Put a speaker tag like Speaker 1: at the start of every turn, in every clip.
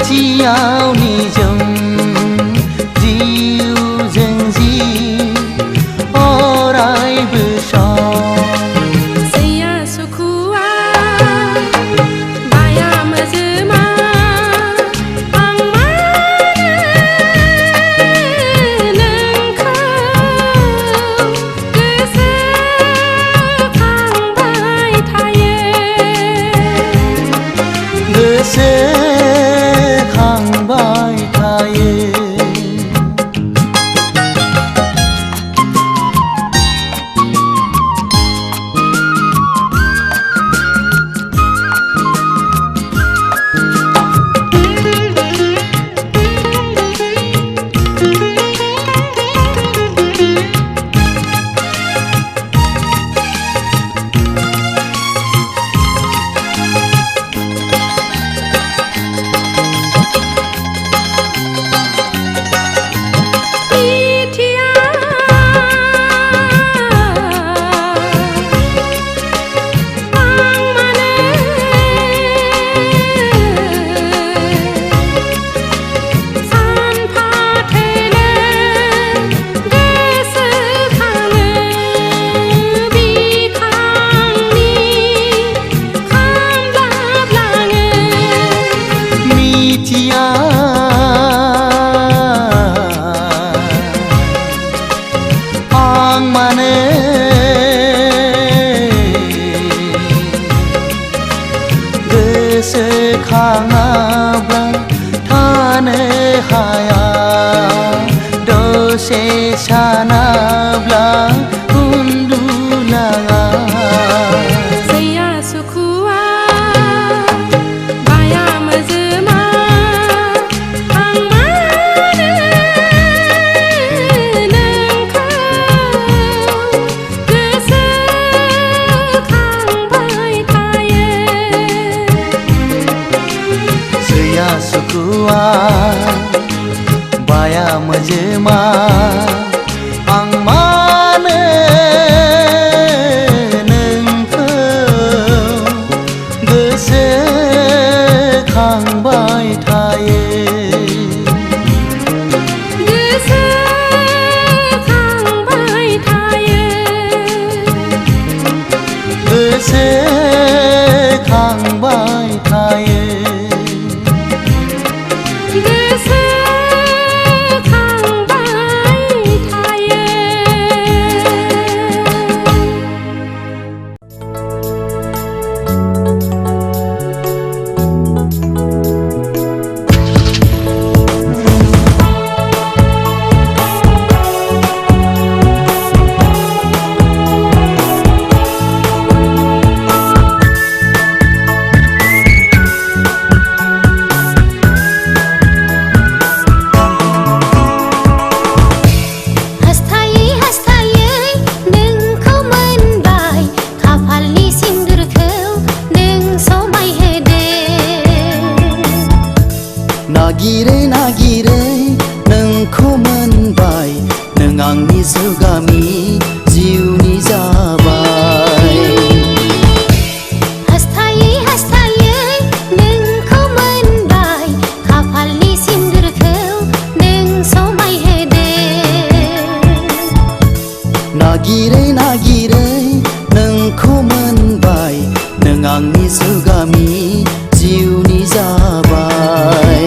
Speaker 1: खाथियाव निजोम जिउजों जिउ अरायबो सम
Speaker 2: सैया सुखुआ बाया मोजोमा आं मानो नोंखौ गोसोखांबाय थायो
Speaker 1: गोसोखांबाय थायो आं मानो गोसोखाङाब्ला थानो हाया दसे सानाब्ला उन्दुलाङा
Speaker 2: सैया सुखुआ बाया मोजोमा आं मानो नोंखौ गोसोखांबाय थायो
Speaker 1: सैया सुखुआ बाया मोजोमा आं मानो नोंखौ गोसोखांबाय थायो
Speaker 2: गोसोखांबाय थायो
Speaker 1: गोसोखांबाय थायो नागिरै नागिरै नोंखौ मोनबाय नों आंनि जुगामि जिउनि जाबाय
Speaker 3: हास्थायै हास्थायै नोंखौ मोनबाय खाफालनि सिन्दुरखौ नों समायहोदो
Speaker 1: नागिरै नागिरै नोंखौ मोनबाय नों आंनि जुगामि जिउनि जाबाय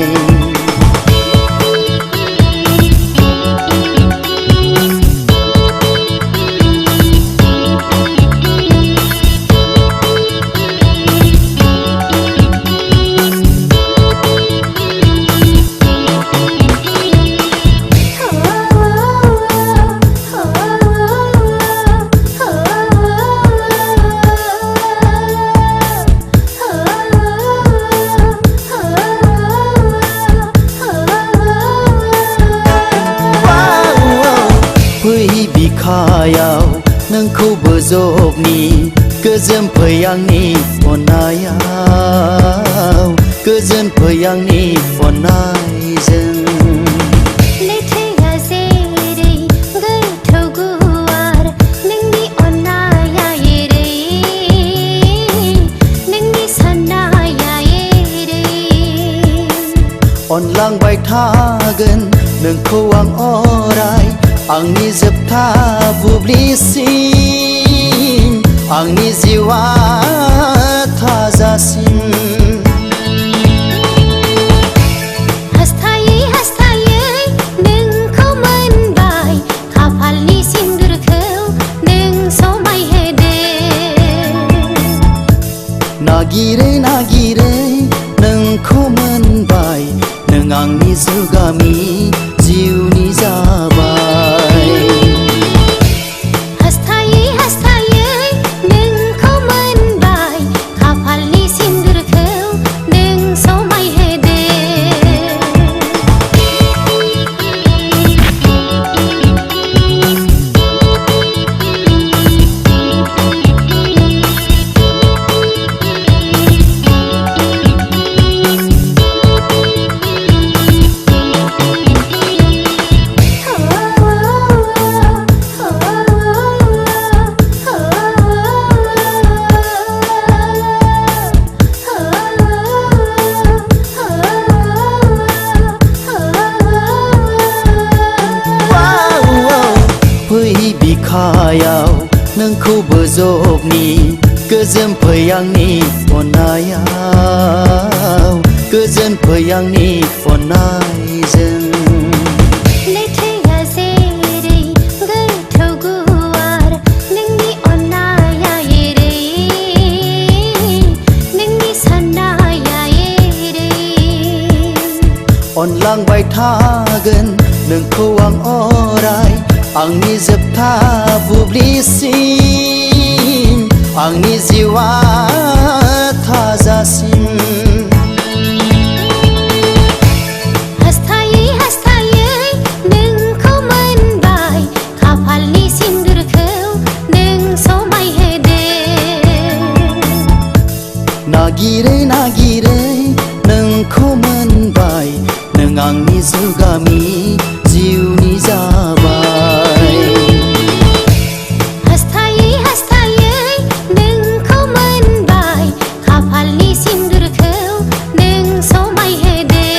Speaker 1: बिखायाव नोंखौ बोजबनि गोजोन फै आंनि अननायाव गोजोन फै आंनि अननायजों अनलांबाय थागोन नोंखौ आं अराय आंनि जोबथा बुब्लिसिम आंनि जिउआ थाजासिम
Speaker 3: हास्थायै हास्थायै नोंखौ मोनबाय खाफालनि सिन्दुरखौ नों समायहोदों
Speaker 1: नागिरै नागिरै नोंखौ मोनबाय नों आंनि जुगामि जिउनि जाबाय
Speaker 3: हास्थायै हास्थायै नोंखौ मोनबाय खाफालनि सिन्दुरखौ नों समायहोदों
Speaker 1: बिखायाव नोंखौ बोजबनि गोजोन फै आंनि अननायाव गोजोन फै आंनि अननायजों
Speaker 3: लैथोआ जेरै गोथौ गुवार नोंनि अननाया एरै नोंनि साननाया एरै
Speaker 1: अनलांबाय थागोन नोंखौ आं अराय आंनि जोबथा बुब्लिसिम आंनि जिउआ थाजासिम
Speaker 3: हास्थायै हास्थायै नोंखौ मोनबाय खाफालनि सिन्दुरखौ नों समायहोदों
Speaker 1: नागिरै नागिरै नोंखौ मोनबाय नों आंनि जुगामि जिउनि जाबाय
Speaker 3: हास्थायै हास्थायै नोंखौ मोनबाय खाफालनि सिन्दुरखौ नों समायहोदों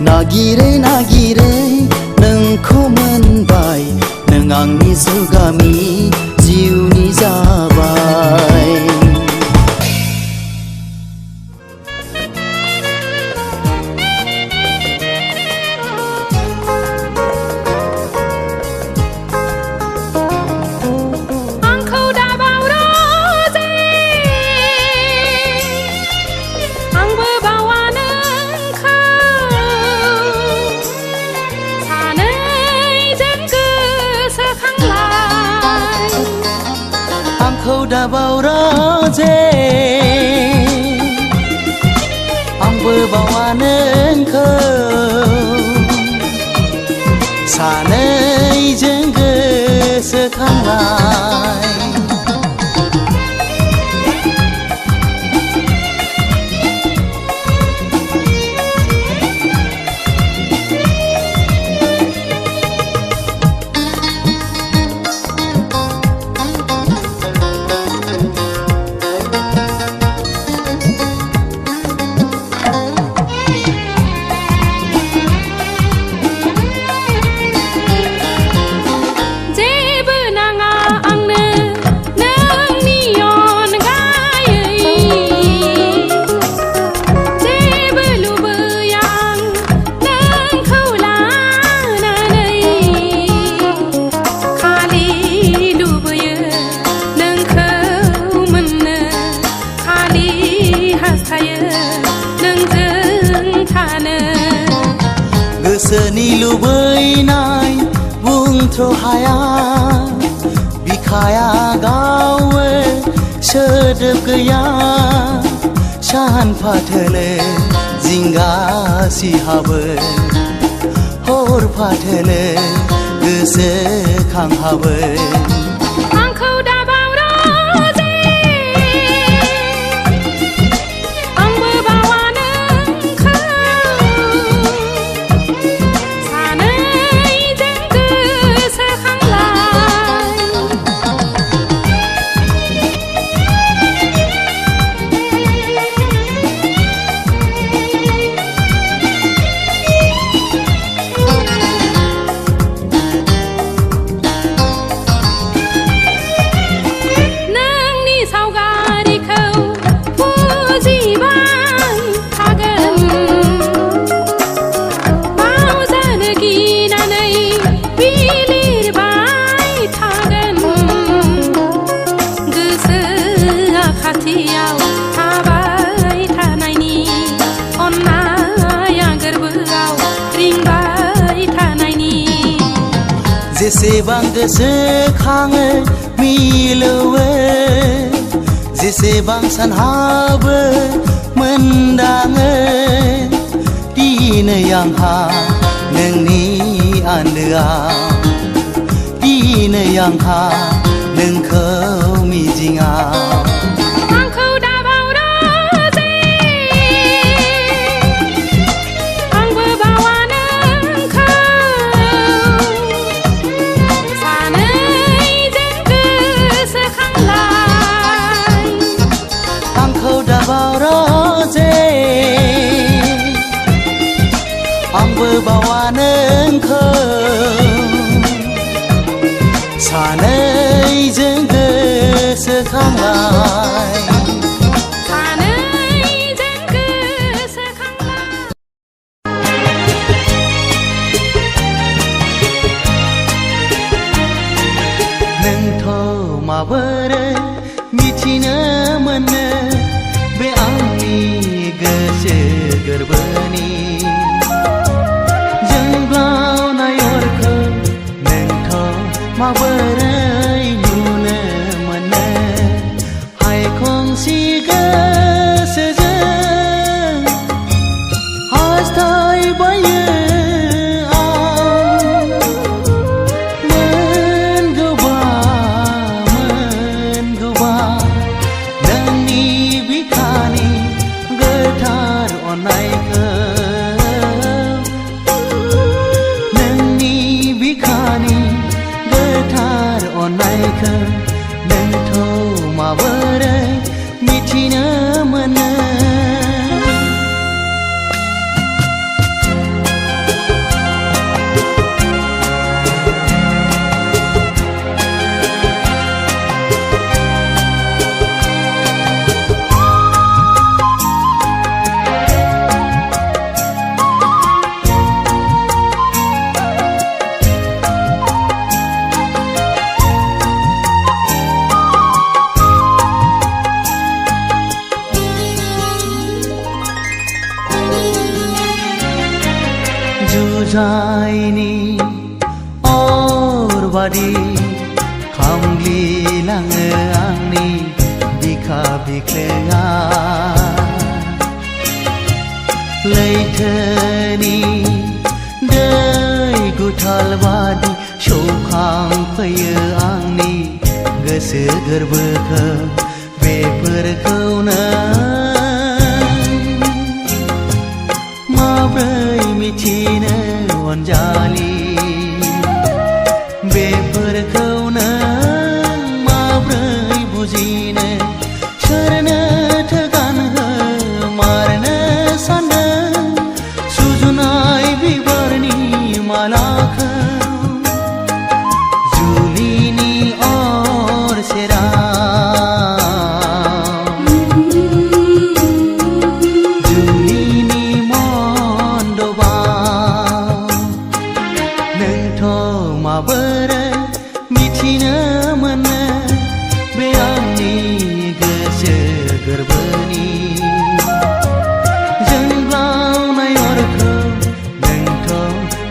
Speaker 1: नागिरै नागिरै नोंखौ मोनबाय नों आंनि जुगामि जिउनि जाबाय
Speaker 2: आंखौ दाबाव रोजे आंबो बावा नोंखौ सानैजों गोसोखांलाय
Speaker 1: आंखौ दाबाव रोजे आंबो बावा नोंखौ सानैजों गोसोखांलाय
Speaker 2: जेबो नाङा आंनो नोंनि अनगायै जेबो लुबैया आं नोंखौ लानानै खालि लुबैयो नोंखौ मोननो खालि हास्थायो नोंजों थानो
Speaker 1: गोसोनि लुबैनाय बुंथ्र' हाया बिखाया गावो सोदोब गैया सान फाथोलो जिंगा सिहाबो हर फाथोलो गोसोखांहाबो
Speaker 2: आंखौ दाबाव रोजे आंबो बावा नोंखौ सानैजों गोसोखांलाय
Speaker 1: जेसेबां गोसोखाङो मिलौवो जेसेबां सानहाबो मोनदाङो दिनै आंहा नोंनि आन्दोआव दिनै आंहा नोंखौ मिजिङाव
Speaker 2: आंखौ दाबाव रोजे आंबो बावा नोंखौ सानैजों गोसोखांलाय
Speaker 1: आंखौ दाबाव रोजे आंबो बावा नोंखौ सानैजों गोसोखांलाय
Speaker 2: सानैजों गोसोखांलाय
Speaker 1: नोंथ' माबोरै मिथिनो मोनो बे आंनि गोसो गोरबोनि जोंब्लावनाय अरखौ नोंथ' माबोरै नुनो मोनो हायखंसि गोसोजों हास्थायबायो आं मोनगौबा नोंनि बिखानि गोथार अननायखौ नोंनि बिखानि गोथार अननायखौ नोंथ' माबोरै मिथिनो मोनो जुजाइनि अरबादि खामग्लिलाङो आंनि बिखा बिख्लोआ लैथोनि दै गुथाल बादि सौखांफैयो आंनि गोसो गोरबोखौ बेफोरखौनो माब्रै मिथिनो अनजालि बेफोरखौनो माब्रै बुजिनो सोरनो थोगानहो मारनो सान्दों सुजुनाय बिबारनि मालाखौ जुलिनि अर सेराव जुलिनि मन्दबाव नोंथ' माबोरै मिथिनो मोनो बे आंनि गोसो गोरबोनि जोंब्लावनाय अरखौ नोंथ'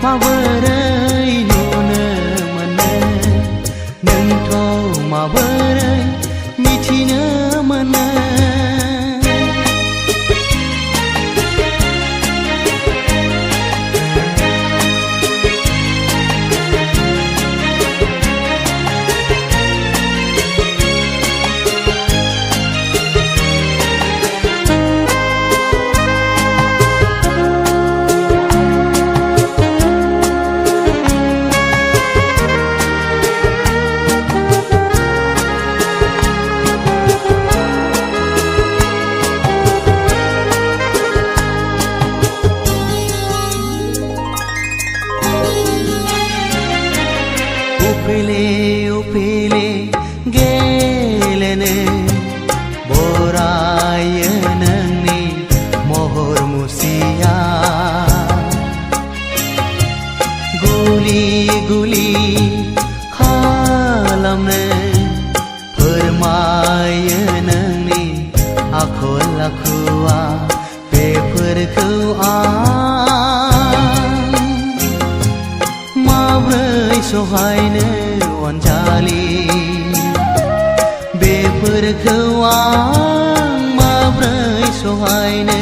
Speaker 1: माबोरै नुनो मोनो नोंथ' माबोरै मिथिनो मोनो उफेले उफेले गेलेनो बरायो नोंनि महर मुसिया गुलि गुलि खालामनो फोरमायो नोंनि आखल आखुआ बेफोरखौ आं माब्रै सह सहायनो अनजालि बेफोरखौ आं माब्रै सहायनो